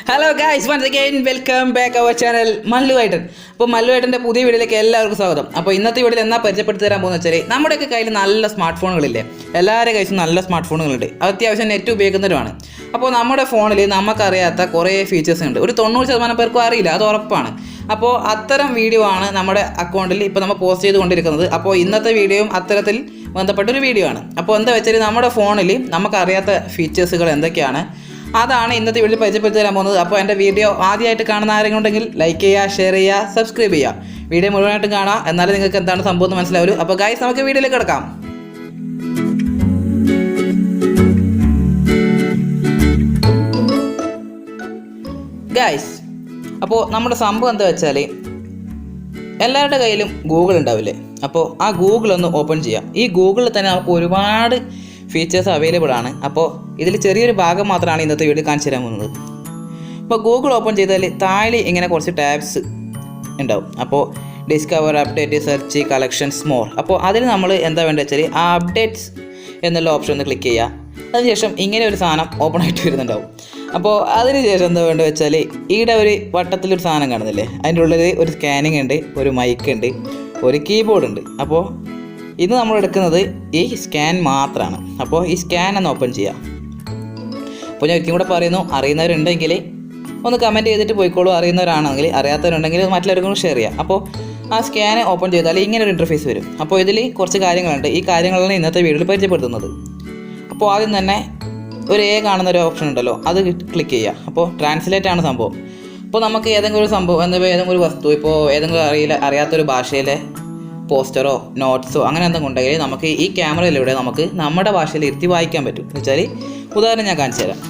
Hello guys, once again welcome back our channel Malluvettan. അപ്പോൾ മല്ലുവേട്ടൻ്റെ പുതിയ വീഡിയോയിലേക്ക് എല്ലാവർക്കും സ്വാഗതം. അപ്പോൾ ഇന്നത്തെ വീഡിയോയിൽ എന്നാ പരിചയപ്പെടുത്തി തരാൻ പോകുന്നത് വെച്ചാൽ നമ്മുടെയൊക്കെ കയ്യിൽ നല്ല സ്മാർട്ട് ഫോണുകളില്ലേ, എല്ലാവരുടെ കയ്യിലും നല്ല സ്മാർട്ട് ഫോണുകളുണ്ട്. അത്യാവശ്യം നെറ്റ് ഉപയോഗിക്കുന്നവരുമാണ്. അപ്പോൾ നമ്മുടെ ഫോണിൽ നമുക്കറിയാത്ത കുറേ ഫീച്ചേഴ്സ് ഉണ്ട്. ഒരു 90% പേർക്കും അറിയില്ല, അത് ഉറപ്പാണ്. അപ്പോൾ അത്തരം വീഡിയോ ആണ് നമ്മുടെ അക്കൗണ്ടിൽ ഇപ്പോൾ നമ്മൾ പോസ്റ്റ് ചെയ്തുകൊണ്ടിരിക്കുന്നത്. അപ്പോൾ ഇന്നത്തെ വീഡിയോയും അത്തരത്തിൽ ബന്ധപ്പെട്ടൊരു വീഡിയോ ആണ്. അപ്പോൾ എന്താ വെച്ചാൽ നമ്മുടെ ഫോണിൽ നമുക്കറിയാത്ത ഫീച്ചേഴ്സുകൾ എന്തൊക്കെയാണ്, അതാണ് ഇന്നത്തെ വീഡിയോ പരിചയപ്പെടുത്തി തരാൻ പോകുന്നത്. അപ്പോൾ എൻ്റെ വീഡിയോ ആദ്യമായിട്ട് കാണുന്ന ആരെങ്കിലും ഉണ്ടെങ്കിൽ ലൈക്ക് ചെയ്യുക, ഷെയർ ചെയ്യുക, സബ്സ്ക്രൈബ് ചെയ്യുക. വീഡിയോ മുഴുവനായിട്ടും കാണാം, എന്നാലും നിങ്ങൾക്ക് എന്താണ് സംഭവം എന്ന് മനസ്സിലാവും. അപ്പോൾ ഗൈസ്, നമുക്ക് വീഡിയോയിലേക്ക് കിടക്കാം. ഗൈസ്, അപ്പോൾ നമ്മുടെ സംഭവം എന്താ വെച്ചാൽ എല്ലാവരുടെ കയ്യിലും ഗൂഗിൾ ഉണ്ടാവില്ലേ. അപ്പോൾ ആ ഗൂഗിൾ ഒന്ന് ഓപ്പൺ ചെയ്യാം. ഈ ഗൂഗിളിൽ തന്നെ നമുക്ക് ഒരുപാട് ഫീച്ചേഴ്സ് അവൈലബിൾ ആണ്. അപ്പോൾ ഇതിൽ ചെറിയൊരു ഭാഗം മാത്രമാണ് ഇന്നത്തെ വീഡിയോ കാണിച്ചു തരാൻ പോകുന്നത്. അപ്പോൾ ഗൂഗിൾ ഓപ്പൺ ചെയ്താൽ താഴെ ഇങ്ങനെ കുറച്ച് ടാബ്സ് ഉണ്ടാവും. അപ്പോൾ discover, update, search, collections, more. അപ്പോൾ അതിൽ നമ്മൾ എന്താ വേണ്ടത് വെച്ചാൽ ആ അപ്ഡേറ്റ്സ് എന്നുള്ള ഓപ്ഷൻ ഒന്ന് ക്ലിക്ക് ചെയ്യുക. അതിനുശേഷം ഇങ്ങനെ ഒരു സാധനം ഓപ്പൺ ആയിട്ട് വരുന്നുണ്ടാവും. അപ്പോൾ അതിനുശേഷം എന്താ വേണ്ടത് വെച്ചാൽ ഈടെ ഒരു വട്ടത്തിലൊരു സാധനം കാണുന്നില്ലേ, അതിൻ്റെ ഉള്ളിൽ ഒരു സ്കാനിങ് ഉണ്ട്, ഒരു മൈക്ക് ഉണ്ട്, ഒരു കീബോർഡ് ഉണ്ട്. അപ്പോൾ ഇത് നമ്മൾ എടുക്കുന്നത് ഈ സ്കാൻ മാത്രമാണ്. അപ്പോൾ ഈ സ്കാൻ ഒന്ന് ഓപ്പൺ ചെയ്യാം. അപ്പോൾ ഞാൻ ഒരിക്കലും കൂടെ പറയുന്നു, അറിയുന്നവരുണ്ടെങ്കിൽ ഒന്ന് കമൻറ്റ് ചെയ്തിട്ട് പോയിക്കോളൂ. അറിയുന്നവരാണെങ്കിൽ, അറിയാത്തവരുണ്ടെങ്കിൽ മറ്റുള്ളവർക്കും ഷെയർ ചെയ്യാം. അപ്പോൾ ആ സ്കാൻ ഓപ്പൺ ചെയ്താൽ ഇങ്ങനെ ഒരു ഇൻ്റർഫേസ് വരും. അപ്പോൾ ഇതിൽ കുറച്ച് കാര്യങ്ങളുണ്ട്. ഈ കാര്യങ്ങളാണ് ഇന്നത്തെ വീഡിയോയിൽ പരിചയപ്പെടുത്തുന്നത്. അപ്പോൾ ആദ്യം തന്നെ ഒരു കാണുന്ന ഒരു ഓപ്ഷൻ ഉണ്ടല്ലോ, അത് ക്ലിക്ക് ചെയ്യുക. അപ്പോൾ ട്രാൻസ്ലേറ്റ് ആണ് സംഭവം. അപ്പോൾ നമുക്ക് ഏതെങ്കിലും ഒരു സംഭവം, ഏതെങ്കിലും ഒരു വസ്തു, ഇപ്പോൾ ഏതെങ്കിലും അറിയാത്തൊരു ഭാഷയിലെ പോസ്റ്ററോ നോട്ട്സോ അങ്ങനെ എന്തെങ്കിലും ഉണ്ടെങ്കിൽ നമുക്ക് ഈ ക്യാമറയിലൂടെ നമുക്ക് നമ്മുടെ ഭാഷയിൽ ഇരുത്തി വായിക്കാൻ പറ്റും. എന്ന് വെച്ചാൽ ഉദാഹരണം ഞാൻ കാണിച്ചു തരാം.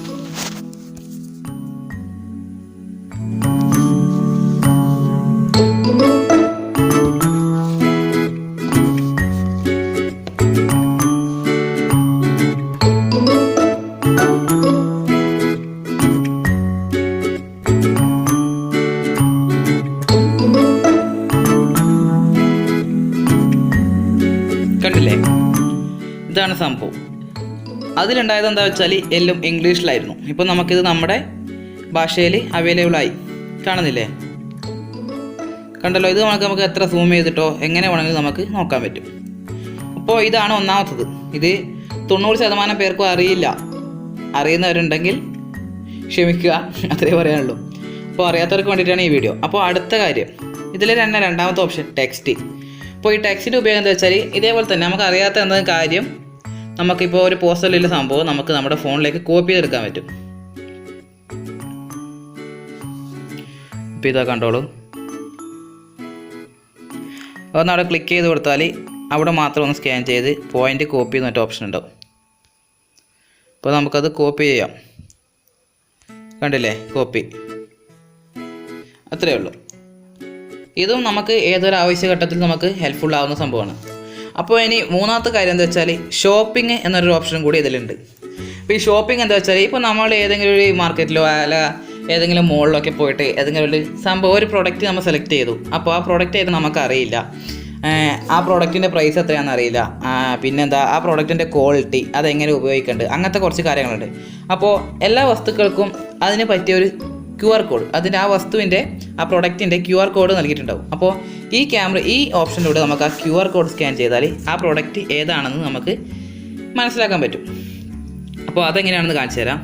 കണ്ടില്ലേ, ഇതാണ് സംഭവം. അതിലുണ്ടായത് എന്താ വെച്ചാൽ എല്ലാം ഇംഗ്ലീഷിലായിരുന്നു. ഇപ്പോൾ നമുക്കിത് നമ്മുടെ ഭാഷയിൽ അവൈലബിൾ ആയി. കാണുന്നില്ലേ, കണ്ടല്ലോ. ഇത് നമുക്ക് എത്ര സൂം ചെയ്തിട്ടോ എങ്ങനെ വേണമെങ്കിലും നമുക്ക് നോക്കാൻ പറ്റും. അപ്പോൾ ഇതാണ് ഒന്നാമത്തത്. ഇത് 90% പേർക്കും അറിയില്ല. അറിയുന്നവരുണ്ടെങ്കിൽ ക്ഷമിക്കുക, അത്രേ പറയാനുള്ളൂ. അപ്പോൾ അറിയാത്തവർക്ക് വേണ്ടിയിട്ടാണ് ഈ വീഡിയോ. അപ്പോൾ അടുത്ത കാര്യം, ഇതിൽ തന്നെ രണ്ടാമത്തെ ഓപ്ഷൻ ടെക്സ്റ്റ്. അപ്പോൾ ഈ ടെക്സ്റ്റിൻ്റെ ഉപയോഗം എന്താ വെച്ചാൽ ഇതേപോലെ തന്നെ നമുക്ക് അറിയാത്ത എന്തെങ്കിലും കാര്യം നമുക്കിപ്പോൾ ഒരു പോസ്റ്ററിലുള്ള സംഭവം നമുക്ക് നമ്മുടെ ഫോണിലേക്ക് കോപ്പി ചെയ്തെടുക്കാൻ പറ്റും. ഇപ്പോൾ ഇതാ കണ്ടോളൂ. ഒന്ന് അവിടെ ക്ലിക്ക് ചെയ്ത് കൊടുത്താൽ അവിടെ മാത്രം ഒന്ന് സ്കാൻ ചെയ്ത് പോയിൻ്റ് കോപ്പി എന്നൊരു ഓപ്ഷൻ ഉണ്ടാവും. അപ്പോൾ നമുക്കത് കോപ്പി ചെയ്യാം. കണ്ടില്ലേ, കോപ്പി. അത്രയേ ഉള്ളൂ. ഇതും നമുക്ക് ഏതൊരു ആവശ്യഘട്ടത്തിൽ നമുക്ക് ഹെൽപ്ഫുൾ ആവുന്ന സംഭവമാണ്. അപ്പോൾ ഇനി മൂന്നാമത്തെ കാര്യം എന്താ വെച്ചാൽ ഷോപ്പിംഗ് എന്നൊരു ഓപ്ഷൻ കൂടി ഇതിലുണ്ട്. അപ്പോൾ ഈ ഷോപ്പിംഗ് എന്താ വെച്ചാൽ ഇപ്പോൾ നമ്മൾ ഏതെങ്കിലും ഒരു മാർക്കറ്റിലോ അല്ല ഏതെങ്കിലും മോളിലൊക്കെ പോയിട്ട് ഏതെങ്കിലും ഒരു സംഭവം, ഒരു പ്രോഡക്റ്റ് നമ്മൾ സെലക്ട് ചെയ്തു. അപ്പോൾ ആ പ്രോഡക്റ്റ് ഏത് നമുക്കറിയില്ല, ആ പ്രോഡക്റ്റിൻ്റെ പ്രൈസ് എത്രയാണെന്ന് അറിയില്ല, പിന്നെന്താ ആ പ്രോഡക്റ്റിൻ്റെ ക്വാളിറ്റി, അതെങ്ങനെ ഉപയോഗിക്കേണ്ടത്, അങ്ങനത്തെ കുറച്ച് കാര്യങ്ങളുണ്ട്. അപ്പോൾ എല്ലാ വസ്തുക്കൾക്കും അതിന് പറ്റിയൊരു QR കോഡ്, അതിൻ്റെ ആ വസ്തുവിൻ്റെ ആ പ്രൊഡക്റ്റിൻ്റെ QR കോഡ് നൽകിയിട്ടുണ്ടാവും. അപ്പോൾ ഈ ഓപ്ഷനിലൂടെ നമുക്ക് ആ QR കോഡ് സ്കാൻ ചെയ്താൽ ആ പ്രോഡക്റ്റ് ഏതാണെന്ന് നമുക്ക് മനസ്സിലാക്കാൻ പറ്റും. അപ്പോൾ അതെങ്ങനെയാണെന്ന് കാണിച്ചു തരാം.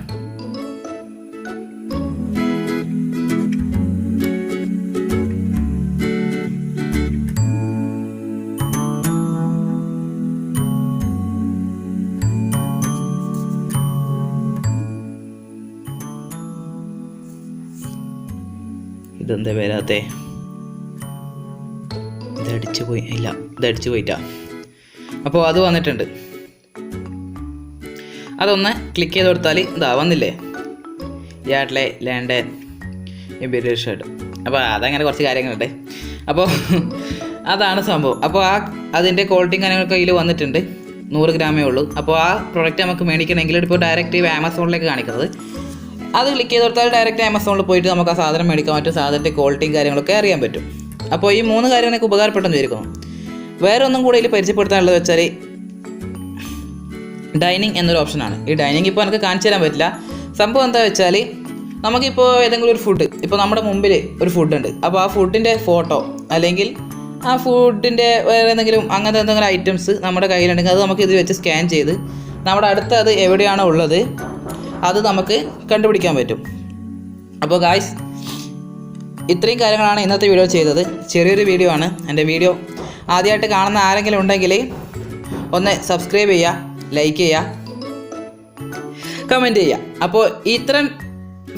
ഇതെന്താ വരാത്തെ, ഇതടിച്ചു പോയി, ഇല്ല ഇതടിച്ചു പോയിട്ടാ. അപ്പോൾ അത് വന്നിട്ടുണ്ട്. അതൊന്ന് ക്ലിക്ക് ചെയ്ത് കൊടുത്താൽ ഇതാ വന്നില്ലേ, യാഡ്ലെ ലണ്ടൻ ഇമ്പീരിയൽ ഷർട്ട്. അപ്പോൾ അതങ്ങനെ കുറച്ച് കാര്യങ്ങളുണ്ട്. അപ്പോൾ അതാണ് സംഭവം. അപ്പോൾ അതിൻ്റെ ക്വാളിറ്റി കാര്യങ്ങളൊക്കെ കയ്യിൽ വന്നിട്ടുണ്ട്. 100 ഗ്രാമേ ഉള്ളൂ. അപ്പോൾ ആ പ്രൊഡക്റ്റ് നമുക്ക് മേടിക്കണമെങ്കിൽ ഇപ്പോൾ ഡയറക്റ്റ് ആമസോണിലേക്ക് കാണിക്കുന്നത്. അത് ക്ലിക്ക് ചെയ്ത് കൊടുത്താൽ ഡയറക്റ്റ് ആമസോണിൽ പോയിട്ട് നമുക്ക് ആ സാധനം മേടിക്കാൻ പറ്റും. സാധനത്തിൻ്റെ ക്വാളിറ്റിയും കാര്യങ്ങളൊക്കെ അറിയാൻ പറ്റും. അപ്പോൾ ഈ 3 കാര്യം എനിക്ക് ഉപകാരപ്പെട്ടെന്ന് വിചാരിക്കുന്നു. വേറെ ഒന്നും കൂടെ ഇതിൽ പരിചയപ്പെടുത്താനുള്ളത് വെച്ചാൽ ഡൈനിങ് എന്നൊരു ഓപ്ഷനാണ്. ഈ ഡൈനിങ് ഇപ്പോൾ എനിക്ക് കാണിച്ചു തരാൻ പറ്റില്ല. സംഭവം എന്താ വെച്ചാൽ നമുക്കിപ്പോൾ ഏതെങ്കിലും ഒരു ഫുഡ്, ഇപ്പോൾ നമ്മുടെ മുമ്പിൽ ഒരു ഫുഡുണ്ട്. അപ്പോൾ ആ ഫുഡിൻ്റെ ഫോട്ടോ അല്ലെങ്കിൽ ആ ഫുഡിൻ്റെ വേറെ എന്തെങ്കിലും അങ്ങനത്തെ എന്തെങ്കിലും ഐറ്റംസ് നമ്മുടെ കയ്യിലുണ്ടെങ്കിൽ അത് നമുക്ക് ഇത് വെച്ച് സ്കാൻ ചെയ്ത് നമ്മുടെ അടുത്ത് അത് എവിടെയാണോ ഉള്ളത് അത് നമുക്ക് കണ്ടുപിടിക്കാൻ പറ്റും. അപ്പോൾ ഗായ്സ്, ഇത്രയും കാര്യങ്ങളാണ് ഇന്നത്തെ വീഡിയോ ചെയ്തത്. ചെറിയൊരു വീഡിയോ ആണ്. എൻ്റെ വീഡിയോ ആദ്യമായിട്ട് കാണുന്ന ആരെങ്കിലും ഉണ്ടെങ്കിൽ ഒന്ന് സബ്സ്ക്രൈബ് ചെയ്യുക, ലൈക്ക് ചെയ്യുക, കമൻറ്റ് ചെയ്യുക. അപ്പോൾ ഇത്തരം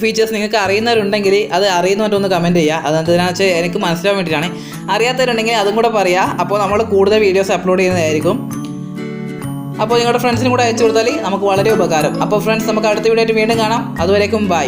ഫീച്ചേഴ്സ് നിങ്ങൾക്ക് അറിയുന്നവരുണ്ടെങ്കിൽ അത് അറിയുന്നവരൊന്ന് കമൻറ്റ് ചെയ്യുക. അതെന്താണെന്ന് വെച്ചാൽ എനിക്ക് മനസ്സിലാൻ വേണ്ടിയിട്ടാണ്. അറിയാത്തവരുണ്ടെങ്കിൽ അതും കൂടെ പറയുക. അപ്പോൾ നമ്മൾ കൂടുതൽ വീഡിയോസ് അപ്ലോഡ് ചെയ്യുന്നതായിരിക്കും. അപ്പോൾ നിങ്ങളുടെ ഫ്രണ്ട്സിനും കൂടെ അയച്ചു കൊടുത്താൽ നമുക്ക് വളരെ ഉപകാരം. അപ്പോൾ ഫ്രണ്ട്സ്, നമുക്ക് അടുത്ത വീഡിയോ ആയിട്ട് വീണ്ടും കാണാം. അതുവരേക്കും ബൈ.